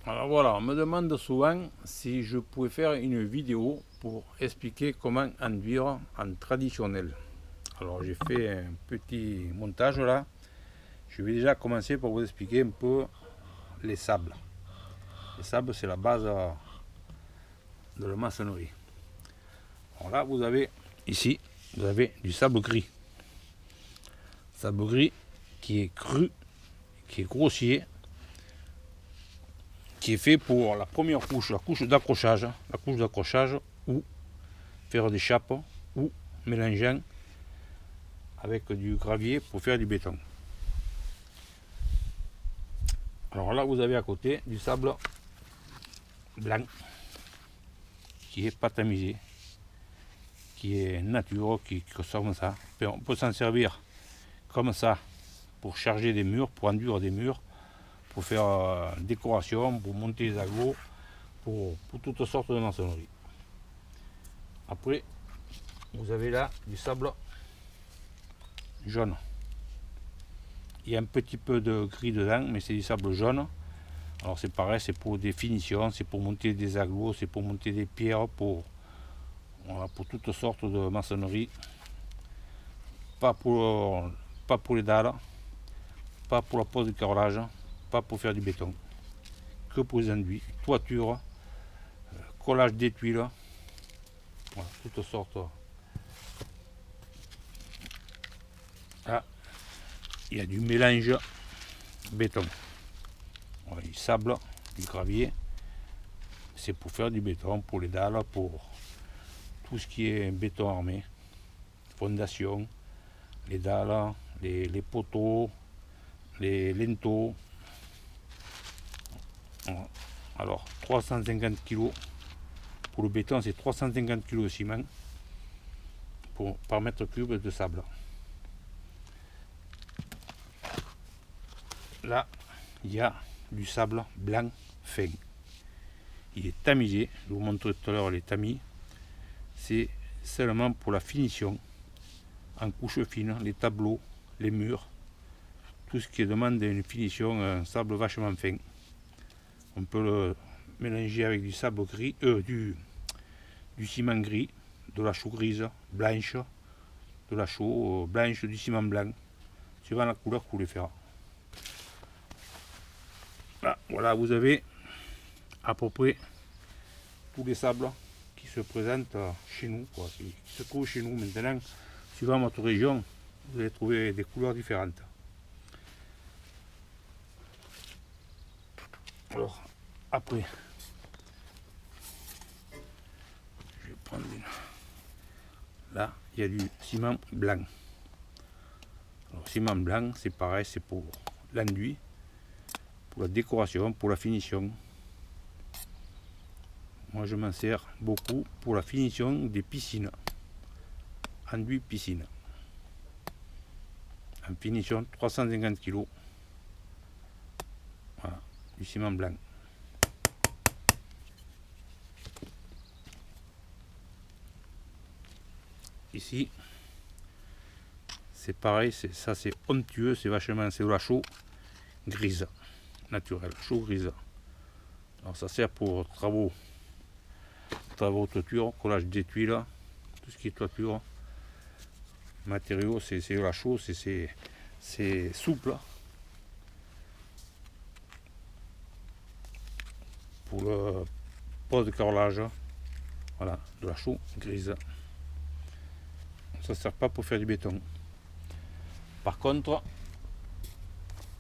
Alors voilà, on me demande souvent si je pouvais faire une vidéo pour expliquer comment enduire en traditionnel. Alors j'ai fait un petit montage là. Je vais déjà commencer pour vous expliquer un peu les sables. Les sables, c'est la base de la maçonnerie. Alors là, vous avez ici, vous avez du sable gris. Sable gris qui est cru, qui est grossier, qui est fait pour la première couche, la couche d'accrochage, ou faire des chapes, ou mélangeant avec du gravier pour faire du béton. Alors là, vous avez à côté du sable blanc qui est pas tamisé, qui est nature, qui ressemble à ça. On peut s'en servir comme ça pour charger des murs, pour enduire des murs, pour faire décoration, pour monter les agglos, pour toutes sortes de maçonnerie. Après, vous avez là du sable jaune. Il y a un petit peu de gris dedans, mais c'est du sable jaune. Alors c'est pareil, c'est pour des finitions, c'est pour monter des agglos, c'est pour monter des pierres, voilà, pour toutes sortes de maçonnerie. Pas pour les dalles, pas pour la pose de carrelage, pas pour faire du béton. Que pour les enduits, toiture, collage des tuiles, voilà, toutes sortes. Là, il y a du mélange béton. Voilà, du sable, du gravier. C'est pour faire du béton, pour les dalles, pour tout ce qui est béton armé, fondation, les dalles, les poteaux, les linteaux. Voilà. Alors 350 kg pour le béton, c'est 350 kg de ciment par mètre cube de sable. Là, il y a du sable blanc fin. Il est tamisé, je vous montrerai tout à l'heure les tamis. C'est seulement pour la finition en couche fine, les tableaux, les murs, tout ce qui demande une finition, un sable vachement fin. On peut le mélanger avec du sable gris, du ciment gris, de la chaux grise, blanche, de la chaux blanche, du ciment blanc, suivant la couleur que vous voulez faire. Là, voilà, vous avez à peu près tous les sables qui se présentent chez nous, quoi, qui se trouvent chez nous. Maintenant, suivant votre région, vous allez trouver des couleurs différentes. Alors, après, je vais prendre une. Là, il y a du ciment blanc. Alors, ciment blanc, c'est pareil, c'est pour l'enduit, pour la décoration, pour la finition. Moi, je m'en sers beaucoup pour la finition des piscines. Enduit piscine. En finition 350 kg. Voilà, du ciment blanc. Ici, c'est pareil, ça c'est onctueux, c'est vachement, c'est de la chaux grise, naturelle, chaux grise. Alors ça sert pour travaux toiture, collage des tuiles, tout ce qui est toiture. Matériaux, c'est de la chaux, c'est souple. Pour le pose de carrelage, voilà, de la chaux grise. Ça ne sert pas pour faire du béton. Par contre,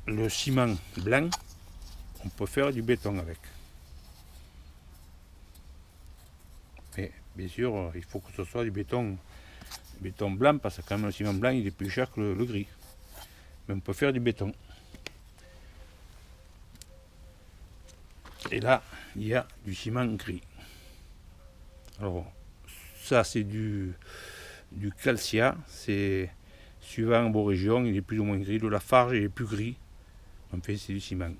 le ciment blanc, on peut faire du béton avec. Mais bien sûr, il faut que ce soit du béton blanc, parce que quand même le ciment blanc il est plus cher que le gris. Mais on peut faire du béton. Et là, il y a du ciment gris. Alors, ça c'est du calcia, c'est suivant vos régions, il est plus ou moins gris. Le Lafarge il est plus gris. En fait, c'est du ciment.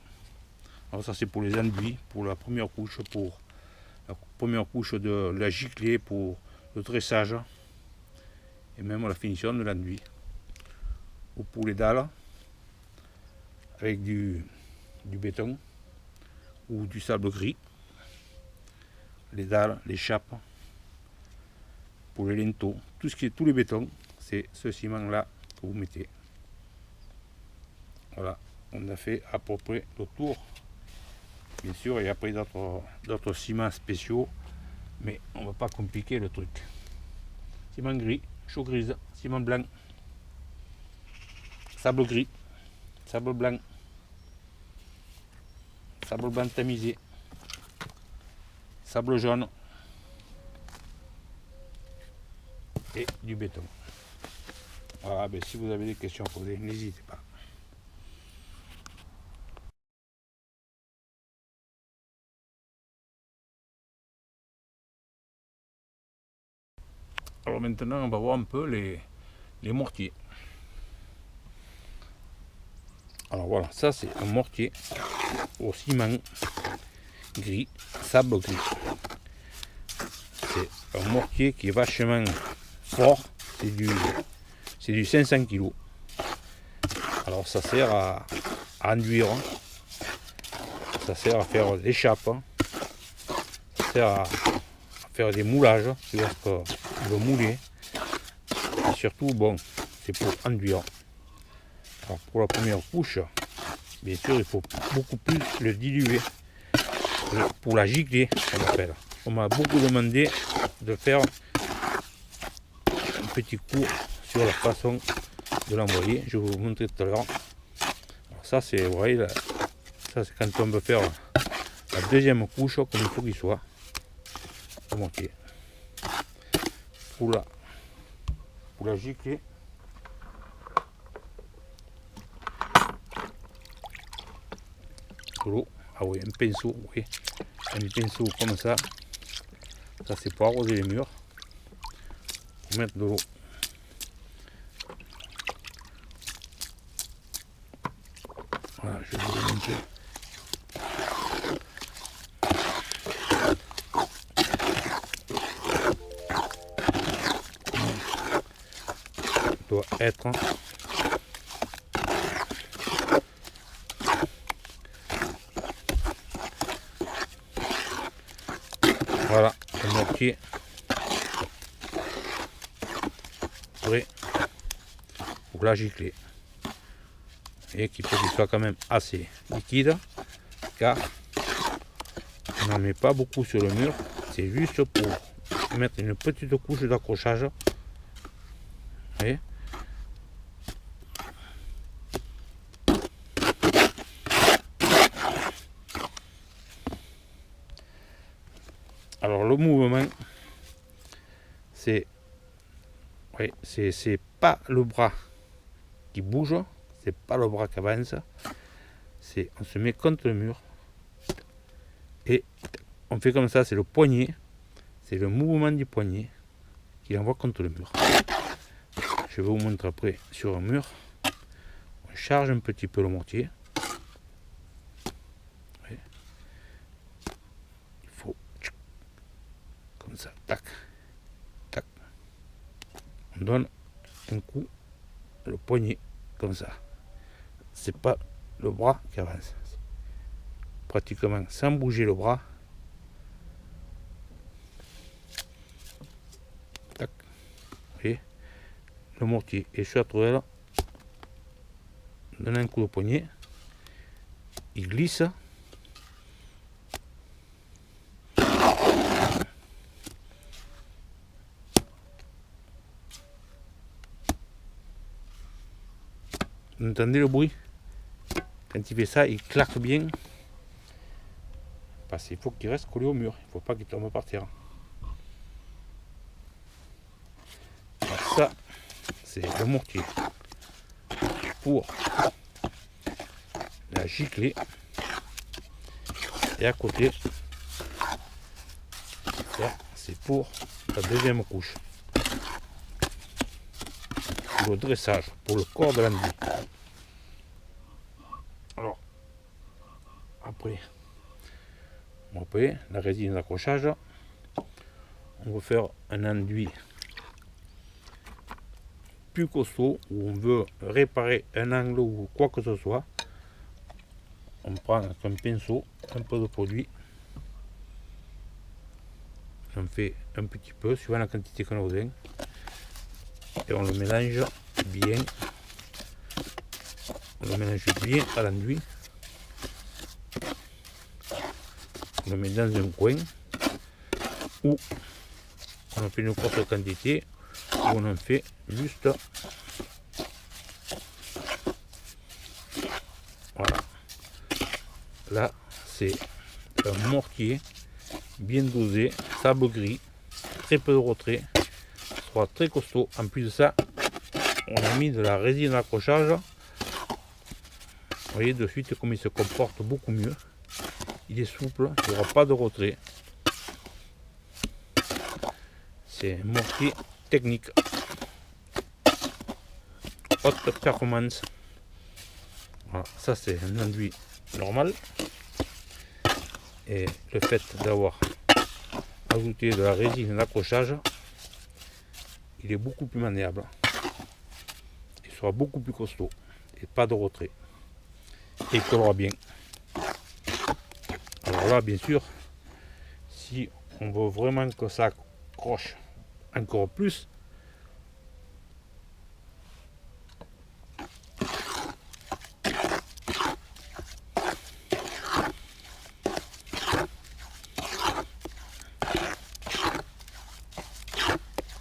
Alors ça c'est pour les enduits, pour la première couche, de la giclée, pour le dressage et même la finition de l'enduit. Ou pour les dalles avec du béton, ou du sable gris. Les dalles, les chapes, pour les linteaux, tous les bétons, c'est ce ciment là que vous mettez. Voilà, on a fait à peu près le tour. Bien sûr, il y a après d'autres ciments spéciaux, mais on ne va pas compliquer le truc. Ciment gris, chaux grise, ciment blanc, sable gris, sable blanc tamisé, sable jaune et du béton. Voilà, ben, si vous avez des questions à poser, n'hésitez pas. Alors maintenant, on va voir un peu les mortiers. Alors voilà, ça c'est un mortier au ciment gris, sable gris. C'est un mortier qui est vachement fort, c'est du 500 kg. Alors ça sert à enduire, ça sert à faire des chapes, ça sert à faire des moulages, tu vois ce qu'on veut mouler. Et surtout, bon, c'est pour enduire. Alors pour la première couche, bien sûr, il faut beaucoup plus le diluer. Pour la gicler, on appelle. On m'a beaucoup demandé de faire un petit cours sur la façon de l'envoyer. Je vais vous montrer tout à l'heure. Ça c'est, vous voyez, là, ça c'est quand on veut faire la deuxième couche comme il faut qu'il soit. Le mortier. Pour la gicler. L'eau. Ah oui, un pinceau, oui. Un pinceau comme ça. Ça c'est pour arroser les murs. Pour mettre de l'eau. Voilà, je vais vous montrer. Doit être voilà le mortier prêt pour la gicler et qu'il faut qu'il soit quand même assez liquide car on n'en met pas beaucoup sur le mur, c'est juste pour mettre une petite couche d'accrochage. Vous voyez. Alors le mouvement, c'est pas le bras qui bouge, c'est pas le bras qui avance, c'est on se met contre le mur et on fait comme ça, c'est le poignet, c'est le mouvement du poignet qui envoie contre le mur. Je vais vous montrer après sur un mur. On charge un petit peu le mortier. Il faut comme ça, tac, tac. On donne un coup, le poignet comme ça. C'est pas le bras qui avance. Pratiquement sans bouger le bras. Tac. Vous voyez, le mortier est sur la tourelle. Donne un coup de poignet. Il glisse. Vous entendez le bruit? Quand il fait ça, il claque bien. Parce qu'il faut qu'il reste collé au mur. Il ne faut pas qu'il tombe par terre. Alors ça, c'est le mortier pour la gicler. Et à côté, c'est pour la deuxième couche. Pour le dressage, pour le corps de l'enduit. Alors, après la résine d'accrochage, on va faire un enduit plus costaud où on veut réparer un angle ou quoi que ce soit. on prend avec un pinceau un peu de produit. On fait un petit peu, suivant la quantité qu'on a besoin. Et on le mélange bien. On le mélange bien à l'enduit. On le met dans un coin. Ou on en fait une courte quantité. Ou on en fait juste. Voilà. Là, c'est un mortier bien dosé, sable gris, très peu de retrait, soit très costaud. En plus de ça, on a mis de la résine d'accrochage. Vous voyez de suite comme il se comporte beaucoup mieux. Il est souple, il n'y aura pas de retrait. C'est un mortier technique. Haute performance. Voilà, ça c'est un enduit normal. Et le fait d'avoir ajouté de la résine d'accrochage, il est beaucoup plus maniable. Il sera beaucoup plus costaud et pas de retrait. Et il collera bien. Alors là, bien sûr, si on veut vraiment que ça accroche encore plus,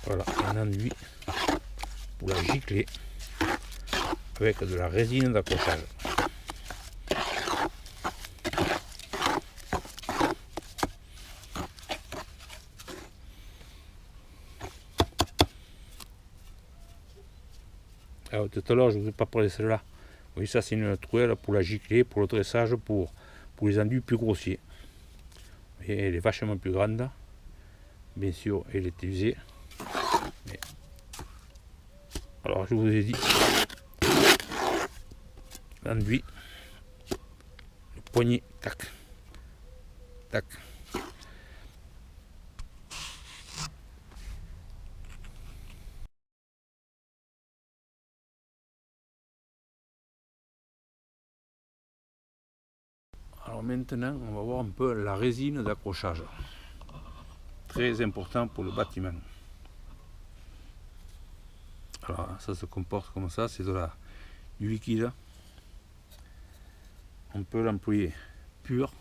voilà, un enduit pour la gicler avec de la résine d'accrochage. Alors, tout à l'heure, je ne vous ai pas parlé de celle-là. Oui, ça c'est une truelle pour la gicler, pour le dressage, pour les enduits plus grossiers. Vous voyez, elle est vachement plus grande. Bien sûr, elle est usée. Mais... alors, je vous ai dit, l'enduit, le poignet, tac, tac. Alors maintenant, on va voir un peu la résine d'accrochage. Très important pour le bâtiment. Alors ça se comporte comme ça, c'est du liquide. On peut l'employer pur.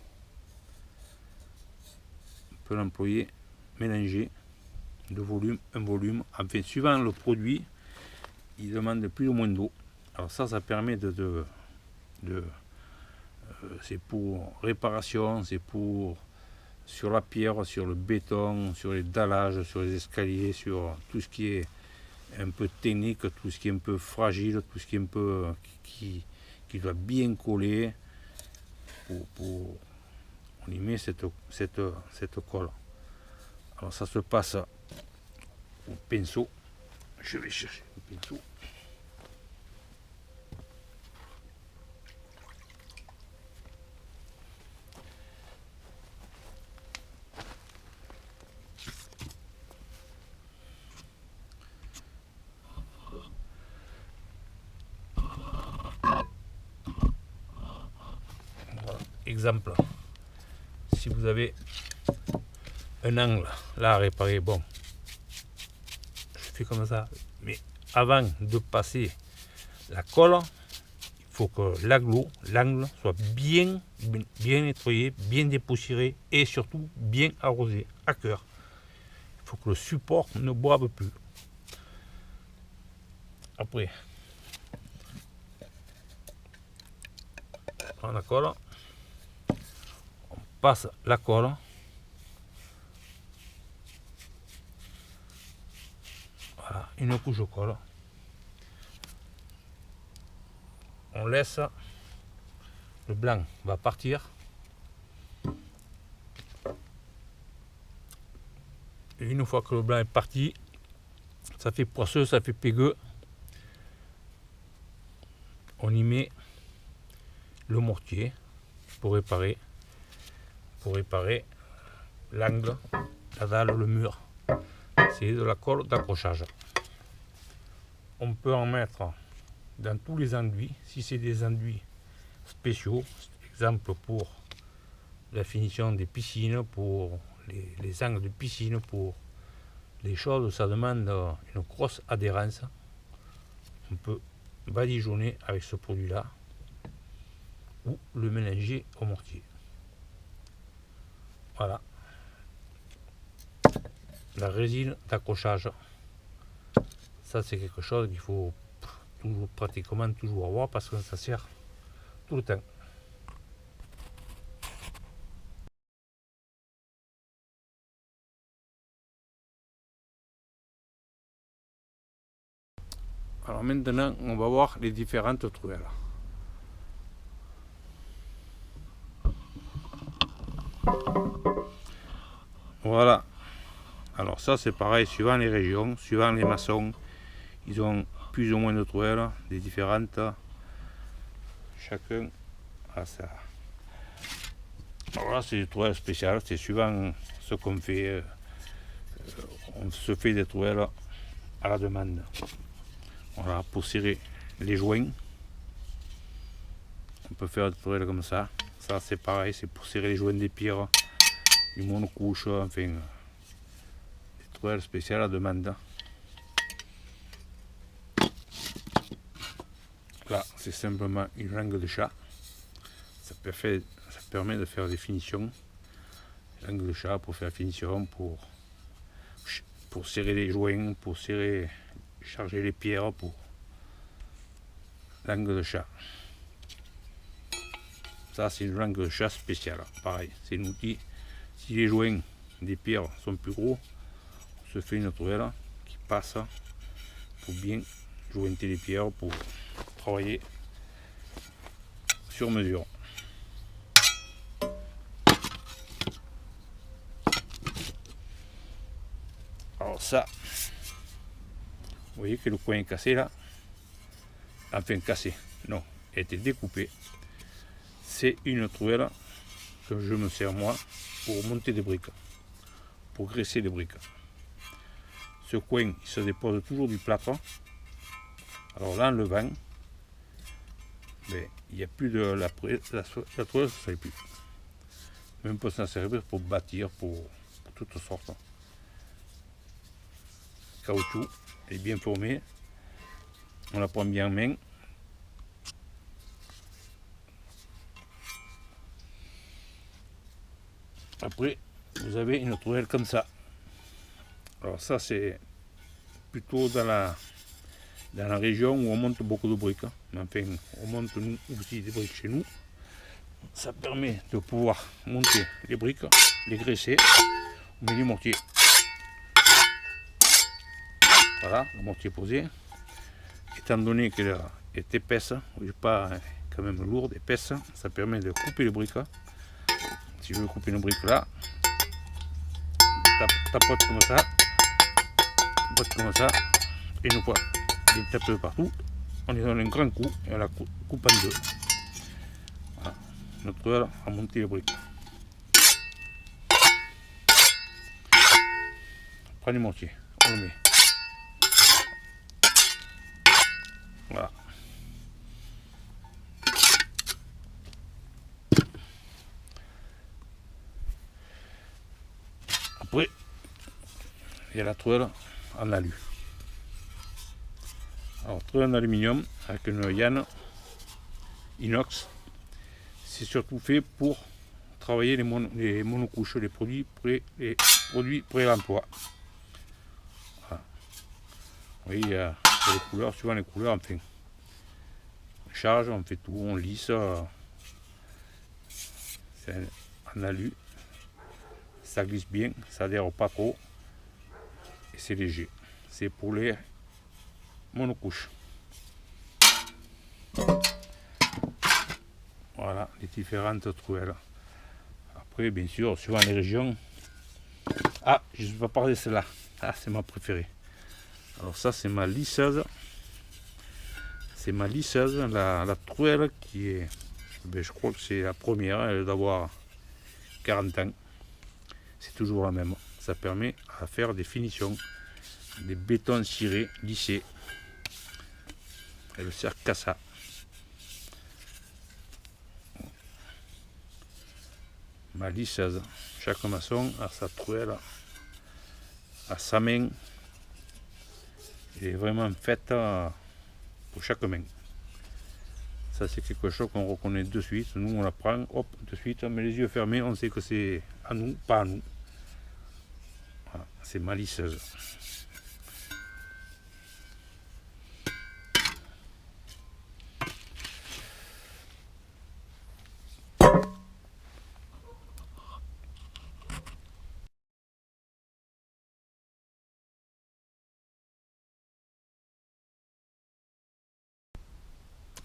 On peut l'employer mélangé, de volume, un volume. Enfin, suivant le produit, il demande plus ou moins d'eau. Alors ça permet c'est pour réparation, c'est pour sur la pierre, sur le béton, sur les dallages, sur les escaliers, sur tout ce qui est un peu technique, tout ce qui est un peu fragile, tout ce qui est un peu qui doit bien coller. On y met cette colle. Alors ça se passe au pinceau. Je vais chercher le pinceau. Exemple, si vous avez un angle là à réparer, bon, je fais comme ça, mais avant de passer la colle, il faut que l'angle soit bien nettoyé, bien dépoussiéré et surtout bien arrosé à cœur. Il faut que le support ne boive plus. Après, on prend la colle. Passe la colle, voilà, une couche de colle, on laisse, le blanc va partir, et une fois que le blanc est parti, ça fait poisseux, ça fait pégueux, on y met le mortier pour réparer l'angle, la dalle, le mur. C'est de la colle d'accrochage. On peut en mettre dans tous les enduits. Si c'est des enduits spéciaux, exemple pour la finition des piscines, pour les angles de piscine, pour les choses, ça demande une grosse adhérence. On peut badigeonner avec ce produit là ou le mélanger au mortier. Voilà, la résine d'accrochage, ça c'est quelque chose qu'il faut toujours, pratiquement toujours avoir, parce que ça sert tout le temps. Alors maintenant, on va voir les différentes truelles. Voilà. Alors ça c'est pareil, suivant les régions, suivant les maçons, ils ont plus ou moins de truelles, des différentes. Chacun a ça. Alors là c'est des truelles spéciales, c'est suivant ce qu'on fait. On se fait des truelles à la demande. Voilà, pour serrer les joints. On peut faire des truelles comme ça. Ça c'est pareil, c'est pour serrer les joints des pierres, du monocouche, enfin des truelles spéciales à demande. Là c'est simplement une langue de chat. Ça permet de faire des finitions. Langue de chat pour faire la finition, pour serrer les joints, pour charger les pierres, pour langue de chat. Ça c'est une langue de chat spéciale, pareil, c'est un outil. Si les joints des pierres sont plus gros, on se fait une truelle qui passe pour bien jointer les pierres, pour travailler sur mesure. Alors ça, vous voyez que le coin est cassé là, enfin cassé, non, il a été découpé. C'est une truelle que je me sers moi pour monter des briques, pour graisser des briques. Ce coin il se dépose toujours du plâtre. Alors là en levant, il n'y a plus de la truelle, ça ne sert plus. Même pour s'en servir pour bâtir, pour toutes sortes. Caoutchouc, elle est bien formée, on la prend bien en main. Après, vous avez une truelle comme ça. Alors ça, c'est plutôt dans la région où on monte beaucoup de briques. Mais enfin, on monte nous aussi des briques chez nous. Ça permet de pouvoir monter les briques, les graisser, on met du mortier. Voilà, le mortier posé. Étant donné qu'elle est épaisse, pas quand même lourde, épaisse, ça permet de couper les briques. Si je veux couper une brique là, tapote comme ça, et une fois il tape partout, on lui donne un grand coup et on la coupe en deux. Voilà, notre truelle a monté les briques. On prend du mortier, on le met. Voilà. Après, il y a la truelle en alu. Alors, truelle en aluminium avec une yann inox. C'est surtout fait pour travailler les monocouches, les produits prêts à l'emploi. Voilà. Oui, il y a les couleurs, suivant les couleurs, enfin, on charge, on fait tout, on lisse. C'est en alu. Ça glisse bien, ça adhère pas trop et c'est léger. C'est pour les monocouches. Voilà les différentes truelles. Après, bien sûr, suivant les régions. Ah, je ne vais pas parler de celle-là. Ah, c'est ma préférée. Alors ça, c'est ma lisseuse. C'est ma lisseuse, la truelle qui est... je crois que c'est la première, elle doit avoir 40 ans. C'est toujours la même. Ça permet à faire des finitions, des bétons cirés, lissés. Elle sert qu'à ça. ma lisseuse. Chaque maçon a sa truelle, a sa main. Il est vraiment faite pour chaque main. Ça c'est quelque chose qu'on reconnaît de suite. Nous on la prend, hop, de suite, mais les yeux fermés, on sait que c'est à nous, pas à nous. Voilà, c'est ma lisseuse.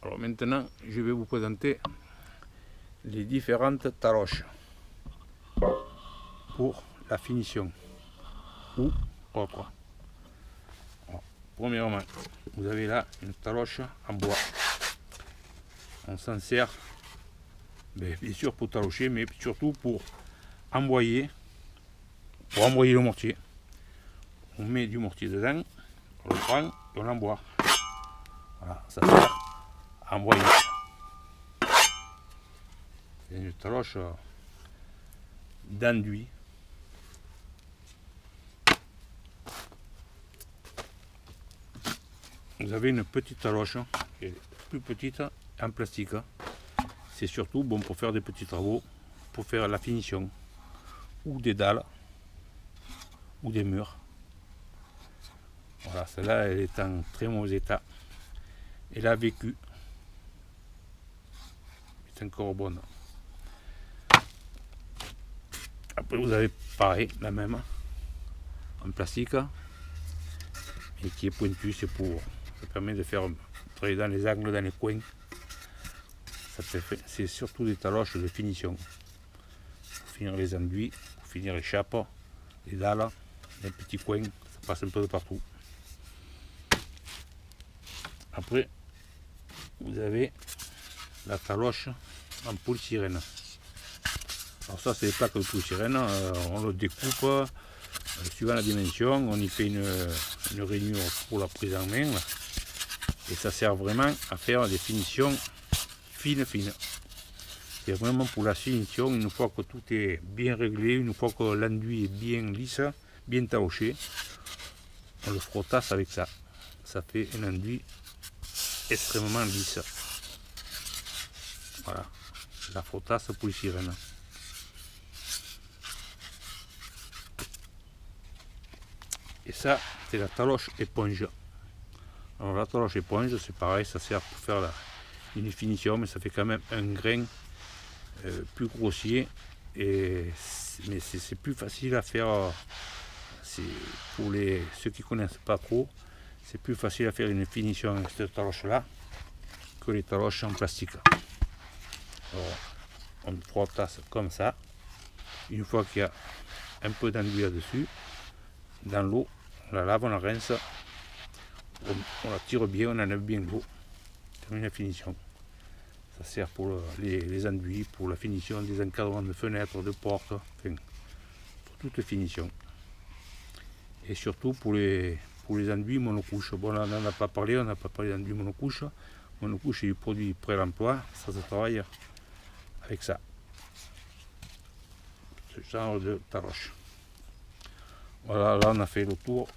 Alors maintenant, je vais vous présenter les différentes taloches pour la finition ou autre. Alors, premièrement, vous avez là une taloche en bois. On s'en sert bien sûr pour talocher, mais surtout pour emboyer le mortier. On met du mortier dedans, on le prend et on l'emboie. Voilà, ça sert à emboyer. C'est une taloche d'enduit. Vous avez une petite taloche, qui est plus petite, en plastique. C'est surtout bon pour faire des petits travaux, pour faire la finition, ou des dalles, ou des murs. Voilà, celle-là, elle est en très mauvais état. Elle a vécu. Elle est encore bonne. Après, vous avez pareil, la même, en plastique, et qui est pointue, ça permet de faire travailler dans les angles, dans les coins. C'est surtout des taloches de finition. Pour finir les enduits, pour finir les chapes, les dalles, les petits coins, ça passe un peu de partout. Après, vous avez la taloche en polystyrène. Alors ça, c'est des plaques de polystyrène, on le découpe suivant la dimension, on y fait une rainure pour la prise en main, et ça sert vraiment à faire des finitions fines. C'est vraiment pour la finition, une fois que tout est bien réglé, une fois que l'enduit est bien lisse, bien taloché, on le frottasse avec ça. Ça fait un enduit extrêmement lisse. Voilà, la frottasse polystyrène. Et ça, c'est la taloche éponge. Alors la taloche éponge, c'est pareil, ça sert pour faire une finition, mais ça fait quand même un grain plus grossier. Mais c'est plus facile à faire. Pour ceux qui ne connaissent pas trop, c'est plus facile à faire une finition avec cette taloche-là que les taloches en plastique. Alors, on frottasse comme ça. Une fois qu'il y a un peu d'enduit là-dessus, dans l'eau, on la lave, on la rince, on la tire bien, on enlève bien l'eau. C'est une finition. Ça sert pour les enduits, pour la finition des encadrements de fenêtres, de portes, enfin, pour toute finition. Et surtout pour les enduits monocouches. Bon, là, on n'en a pas parlé, on n'a pas parlé d'enduits monocouches. Monocouche, c'est du produit prêt à l'emploi, ça se travaille avec ça. Ce genre de taloche. Voilà, là on a fait le tour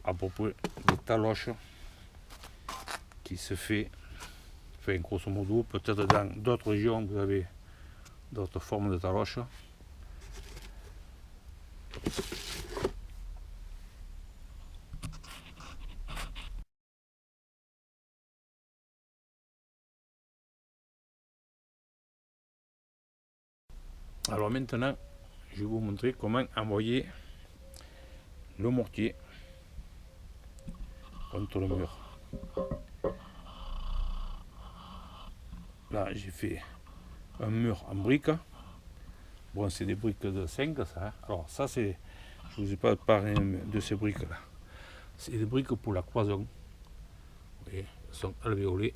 à peu près des taloches qui se fait, enfin, grosso modo, peut-être dans d'autres régions vous avez d'autres formes de taloches. Alors maintenant, je vais vous montrer comment envoyer le mortier contre le mur. Là, j'ai fait un mur en briques. Bon, c'est des briques de 5, ça. Hein. Alors ça, je ne vous ai pas parlé de ces briques-là. C'est des briques pour la cloison. Vous voyez, elles sont alvéolées.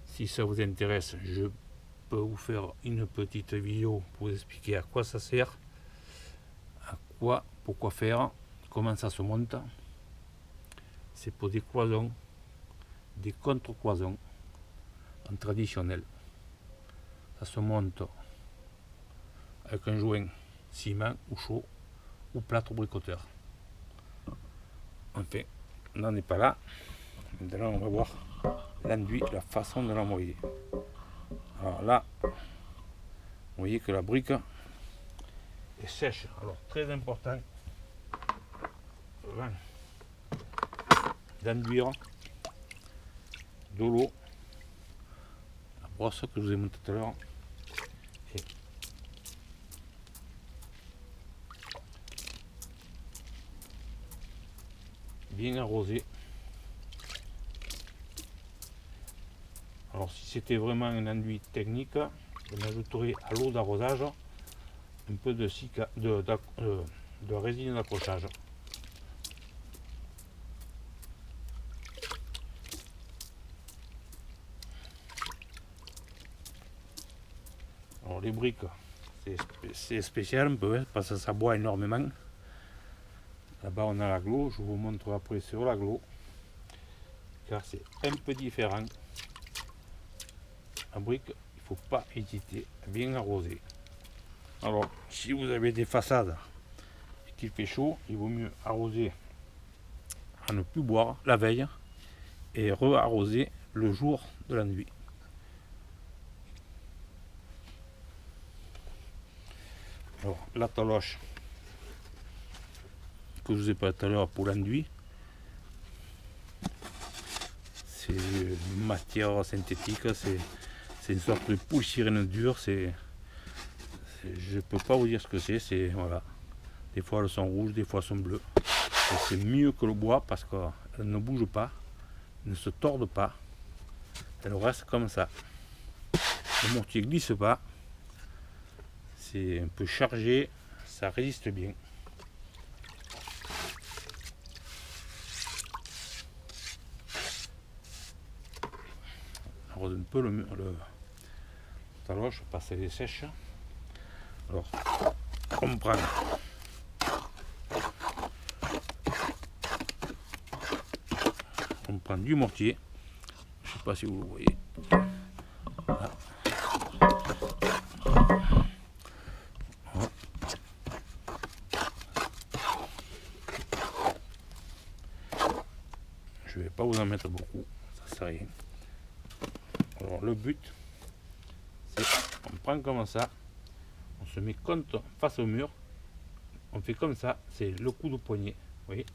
Si ça vous intéresse, je peux vous faire une petite vidéo pour vous expliquer à quoi ça sert, pourquoi faire, comment ça se monte. C'est pour des cloisons, des contre-cloisons en traditionnel. Ça se monte avec un joint ciment ou chaud ou plâtre ou bricoteur. Enfin, on n'en est pas là. Maintenant, on va voir l'enduit, la façon de l'envoyer. Alors là, vous voyez que la brique est sèche. Alors, très important d'enduire de l'eau. La brosse que je vous ai montré tout à l'heure est bien arrosée. Alors si c'était vraiment un enduit technique, on ajouterait à l'eau d'arrosage un peu de résine d'accrochage. Alors les briques, c'est spécial un peu, parce que ça boit énormément. Là-bas on a l'aglo, je vous montre après sur l'aglo, car c'est un peu différent. La brique, il ne faut pas hésiter à bien arroser. Alors, si vous avez des façades et qu'il fait chaud, il vaut mieux arroser à ne plus boire la veille et re-arroser le jour de l'enduit. Alors, la taloche que je vous ai parlé tout à l'heure pour l'enduit, c'est une matière synthétique, c'est une sorte de polystyrène dur, je ne peux pas vous dire ce que c'est, voilà. Des fois elles sont rouges, des fois elles sont bleues. C'est mieux que le bois parce qu'elles ne bougent pas, ne se tordent pas, elles restent comme ça. Le mortier glisse pas, c'est un peu chargé, ça résiste bien. On arrose un peu le taloche, passer les sèches. Alors, on prend du mortier, je ne sais pas si vous le voyez. Voilà. Je ne vais pas vous en mettre beaucoup, ça sert à rien. Alors le but, c'est on prend comme ça, on se met face au mur, on fait comme ça, c'est le coup de poignet, vous voyez.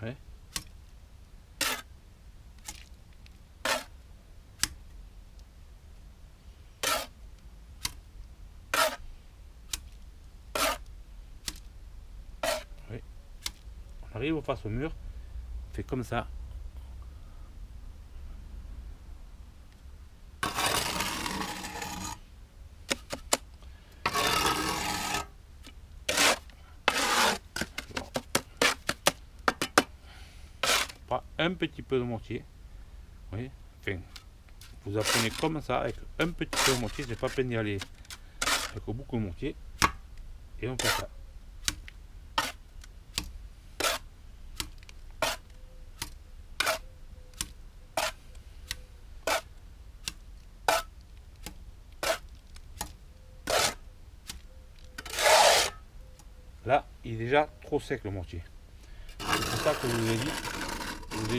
Ouais. Ouais. On arrive face au mur, on fait comme ça. Un petit peu de mortier, oui. Enfin, vous apprenez comme ça avec un petit peu de mortier, c'est pas peine d'y aller avec beaucoup de mortier, et on fait ça. Là, il est déjà trop sec le mortier. C'est pour ça que je vous ai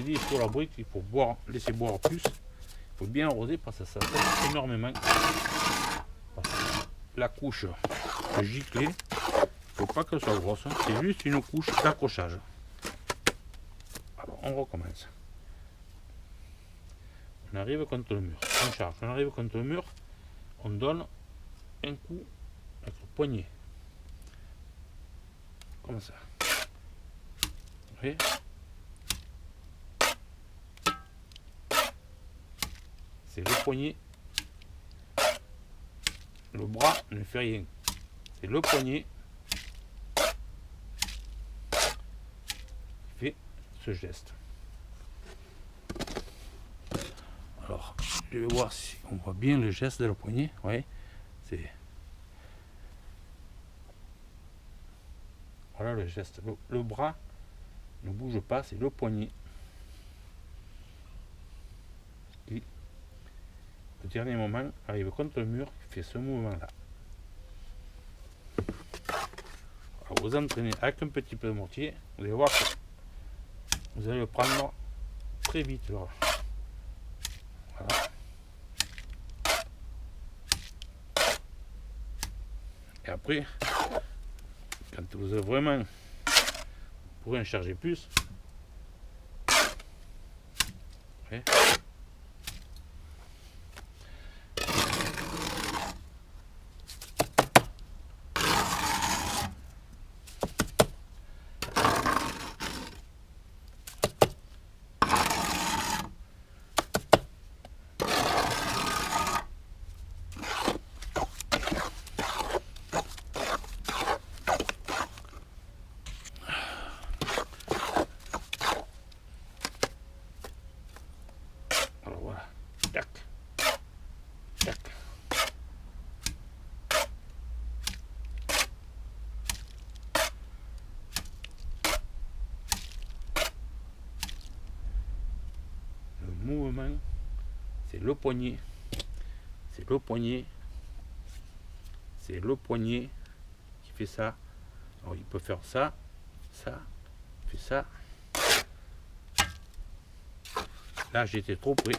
dit sur la brique, il faut laisser boire plus. Il faut bien arroser parce que ça sèche énormément. La couche giclée, il ne faut pas qu'elle soit grosse, c'est juste une couche d'accrochage. Alors on recommence. On arrive contre le mur, on charge, on arrive contre le mur, on donne un coup avec le poignet. Comme ça. Vous voyez ? C'est le poignet. Le bras ne fait rien. C'est le poignet qui fait ce geste. Alors, je vais voir si on voit bien le geste de le poignet. Ouais, c'est. Voilà le geste. Le bras ne bouge pas, c'est le poignet qui le dernier moment, arrive contre le mur, il fait ce mouvement-là. Vous entraînez avec un petit peu de mortier, vous allez voir que vous allez le prendre très vite. Voilà. Et après, quand vous avez vraiment, vous pourrez en charger plus. Okay. Alors voilà, tac, tac. Le mouvement, c'est le poignet, c'est le poignet, c'est le poignet qui fait ça. Alors il peut faire ça, ça, il fait ça. Là j'étais trop près.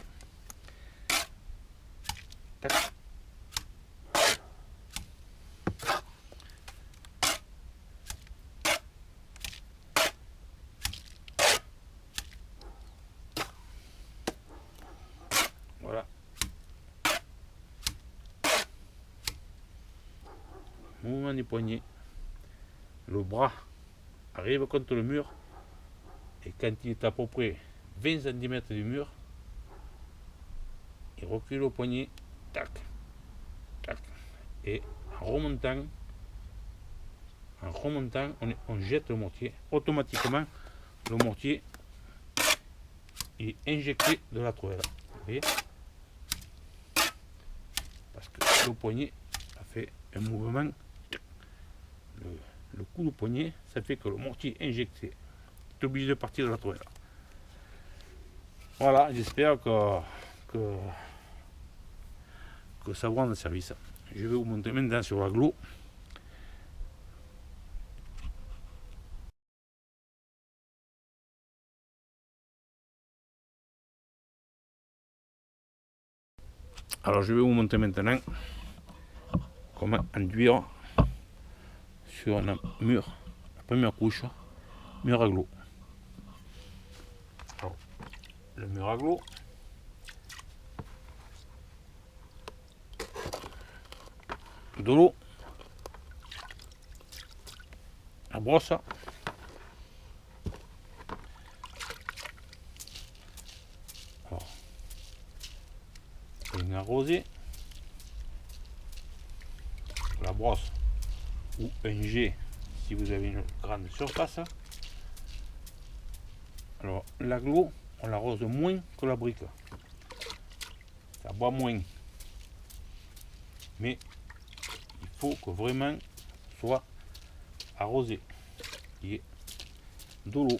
Tac. Voilà. Mouvement du poignet. Le bras arrive contre le mur et quand il est à peu près 20 cm du mur, il recule au poignet, tac, tac, et en remontant, on jette le mortier. Automatiquement, le mortier est injecté de la truelle. Vous voyez? Parce que le poignet a fait un mouvement. Le coup de poignet, ça fait que le mortier injecté est obligé de partir de la truelle. Voilà, j'espère que ça vous rend service. Je vais vous montrer maintenant sur l'aglo. Alors je vais vous montrer maintenant comment enduire sur un mur, la première couche, mur aglo. Alors, le mur aglo, de l'eau, la brosse, alors, une arrosée, la brosse ou un jet si vous avez une grande surface. Alors l'aglo, on l'arrose moins que la brique, ça boit moins, mais il faut que vraiment soit arrosé, il y ait de l'eau.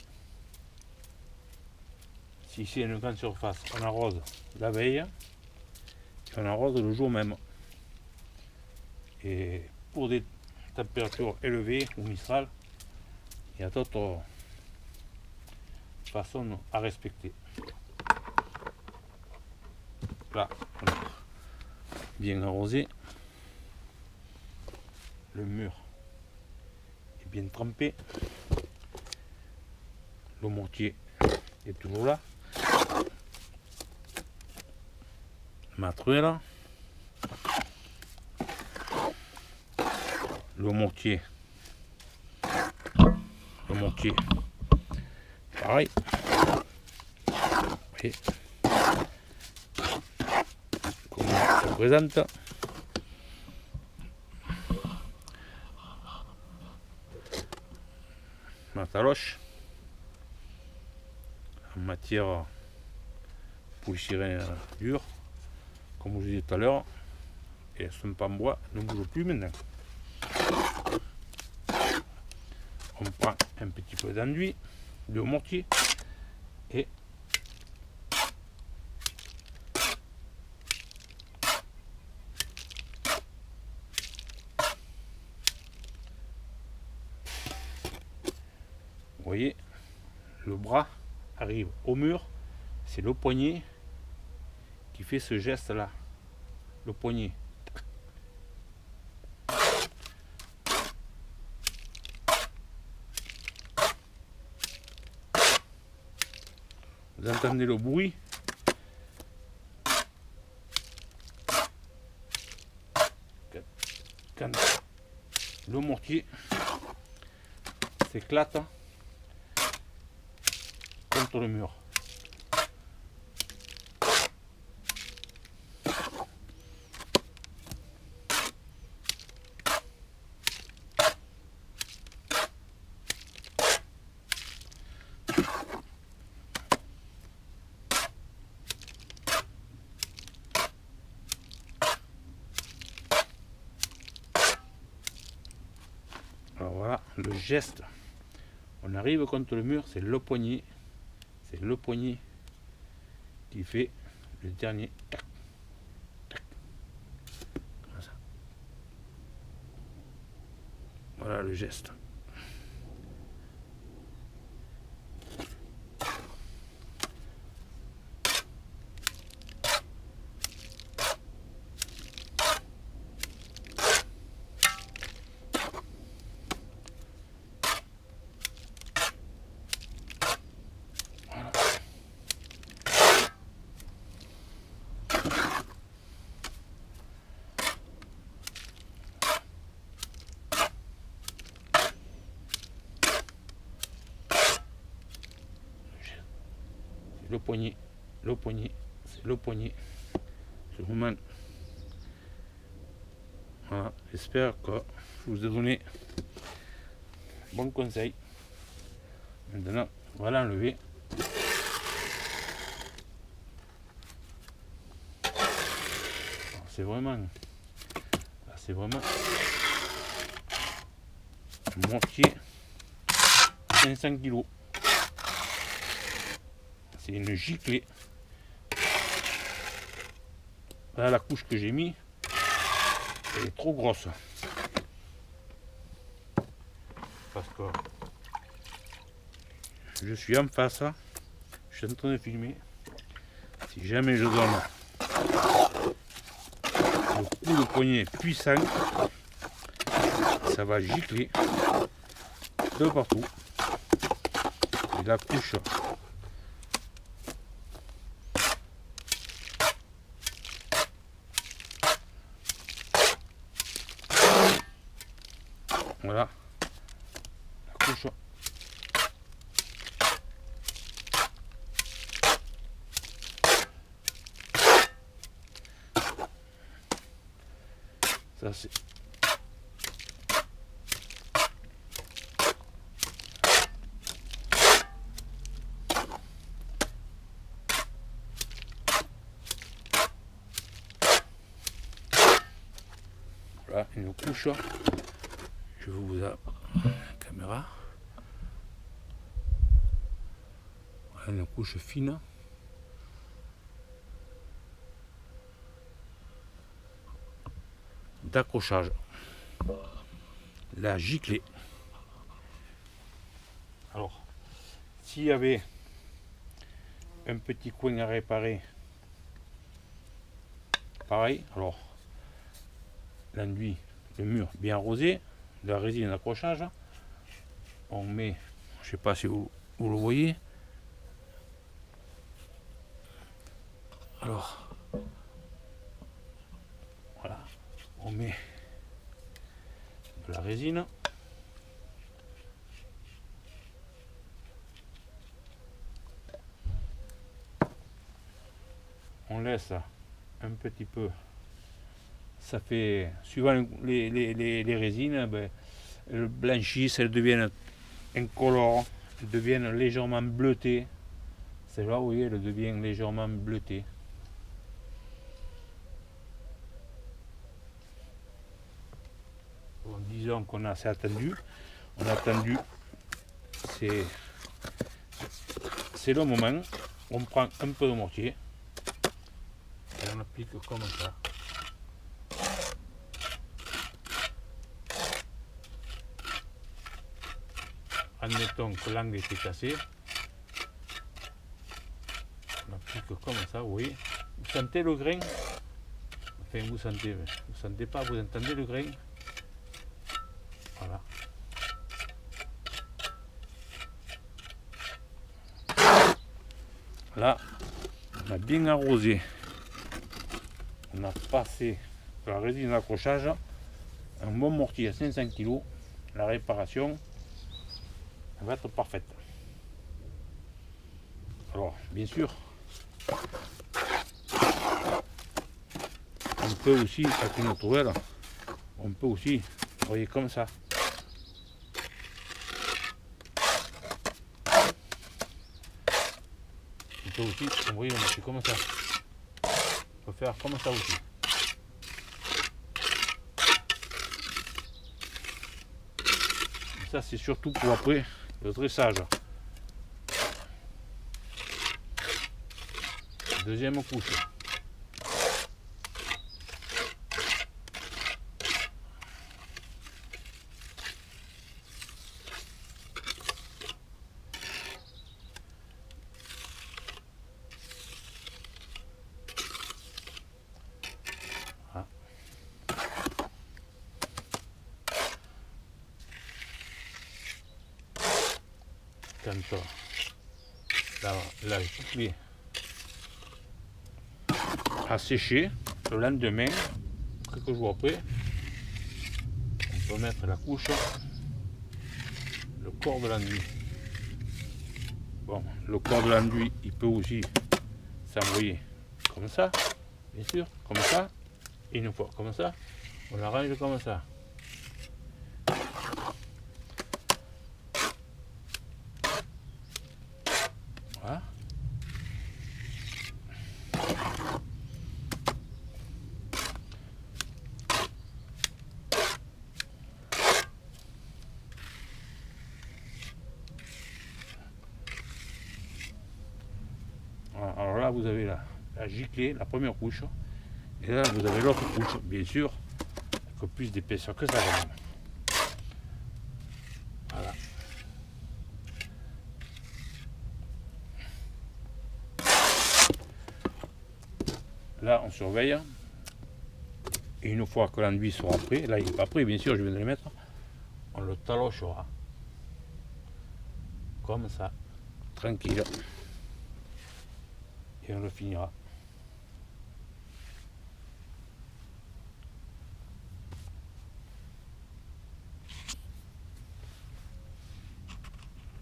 Si c'est une grande surface, on arrose la veille et on arrose le jour même. Et pour des températures élevées ou Mistral, il y a d'autres façons à respecter. Là, on a bien arrosé, le mur est bien trempé, le mortier est toujours là, ma truelle, le mortier pareil. Et comment ça se présente. Ma taloche en matière poussiérée dure, comme je vous disais tout à l'heure, et elles ne sont pas en bois, ne bouge plus maintenant. On prend un petit peu d'enduit de mortier et voyez, le bras arrive au mur, c'est le poignet qui fait ce geste là, le poignet. Vous entendez le bruit? Quand le mortier s'éclate contre le mur. Alors voilà, le geste. On arrive contre le mur, c'est le poignet. C'est le poignet qui fait le dernier. Tac, tac, comme ça. Voilà le geste. Le poignet, c'est le poignet. Je vous demande. Voilà, j'espère que je vous ai donné bon conseil. Maintenant, on va l'enlever. C'est vraiment un mortier 500 kg. C'est une giclée. Là, la couche que j'ai mis, elle est trop grosse. Parce que je suis en face, je suis en train de filmer. Si jamais je donne le coup de poignet puissant, ça va gicler de partout. Et la couche voilà, la couche ça c'est voilà une couche. Je vous la caméra. Voilà une couche fine. D'accrochage. La giclée. Alors, s'il y avait un petit coin à réparer, pareil, alors l'enduit, le mur bien arrosé, la résine d'accrochage, on met, je sais pas si vous le voyez, alors voilà, on met de la résine, on laisse un petit peu, ça fait, suivant les résines, ben, elles blanchissent, elles deviennent incolores, elles deviennent légèrement bleutées. C'est là, vous voyez, elles deviennent légèrement bleutées. Bon, disons qu'on a assez attendu. On a attendu, c'est le moment. On prend un peu de mortier et on applique comme ça. admettons que l'angle était cassé, on applique comme ça, vous voyez. Vous sentez le grain? Enfin, vous sentez pas, vous entendez le grain? Voilà. Là, on a bien arrosé. On a passé de la résine d'accrochage, un bon mortier à 500 kg. La réparation va être parfaite. Alors, bien sûr, on peut aussi, avec une tourelle, on peut aussi envoyer comme ça. On peut aussi envoyer le mortier comme ça. On peut faire comme ça aussi. Ça, c'est surtout pour après le dressage. Deuxième couche. Voilà. Quand la giclée a séché, le lendemain, quelques jours après, on peut mettre la couche, le corps de l'enduit. Bon, le corps de l'enduit, il peut aussi s'envoyer comme ça, bien sûr, comme ça, et une fois comme ça, on l'arrange comme ça. Voilà. Alors là, vous avez la giclée, la première couche, et là, vous avez l'autre couche, bien sûr, avec plus d'épaisseur que ça. Voilà. Là, on surveille, et une fois que l'enduit sera prêt, là, il n'est pas prêt, bien sûr, je viens de le mettre, on le talochera, comme ça, tranquille, et on le finira.